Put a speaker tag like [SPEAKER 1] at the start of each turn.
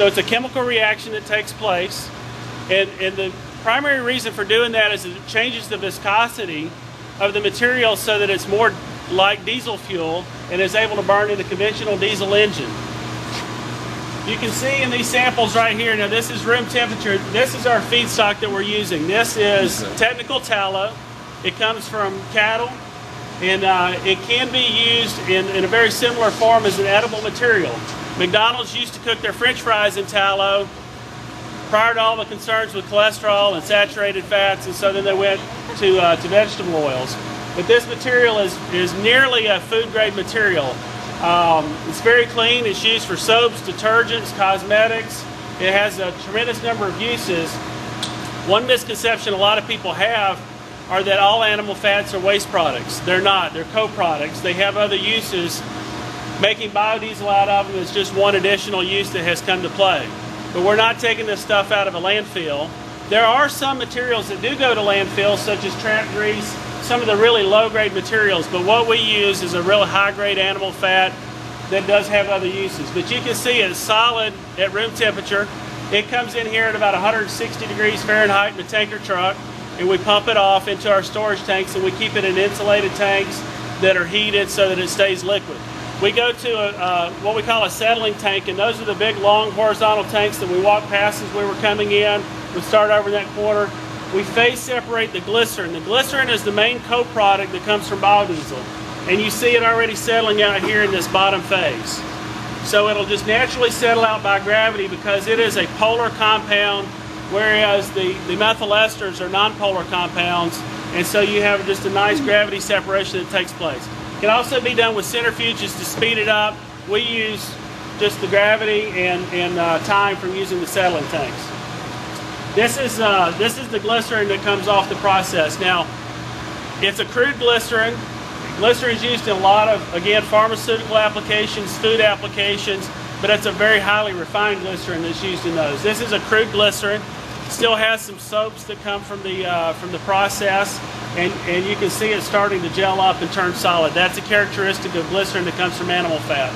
[SPEAKER 1] So it's a chemical reaction that takes place, and the primary reason for doing that is it changes the viscosity of the material so that it's more like diesel fuel and is able to burn in a conventional diesel engine. You can see in these samples right here, now this is room temperature, this is our feedstock that we're using. This is technical tallow. It comes from cattle, and it can be used in a very similar form as an edible material. McDonald's used to cook their French fries in tallow prior to all the concerns with cholesterol and saturated fats, and so then they went to vegetable oils. But this material is nearly a food-grade material. It's very clean. It's used for soaps, detergents, cosmetics. It has a tremendous number of uses. One misconception a lot of people have are that all animal fats are waste products. They're not. They're co-products. They have other uses. Making biodiesel out of them is just one additional use that has come to play. But we're not taking this stuff out of a landfill. There are some materials that do go to landfill, such as trap grease, some of the really low-grade materials, but what we use is a real high-grade animal fat that does have other uses. But you can see it's solid at room temperature. It comes in here at about 160 degrees Fahrenheit in the tanker truck, and we pump it off into our storage tanks, and we keep it in insulated tanks that are heated so that it stays liquid. We go to what we call a settling tank, and those are the big, long, horizontal tanks that we walk past as we were coming in. We start over in that corner. We phase separate the glycerin. The glycerin is the main co-product that comes from biodiesel, and you see it already settling out here in this bottom phase. So it'll just naturally settle out by gravity because it is a polar compound, whereas the methyl esters are non-polar compounds, and so you have just a nice gravity separation that takes place. It can also be done with centrifuges to speed it up. We use just the gravity and time from using the settling tanks. This is the glycerin that comes off the process. Now, it's a crude glycerin. Glycerin is used in a lot of, again, pharmaceutical applications, food applications, but it's a very highly refined glycerin that's used in those. This is a crude glycerin. It still has some soaps that come from the process, and you can see it starting to gel up and turn solid. That's a characteristic of glycerin that comes from animal fat.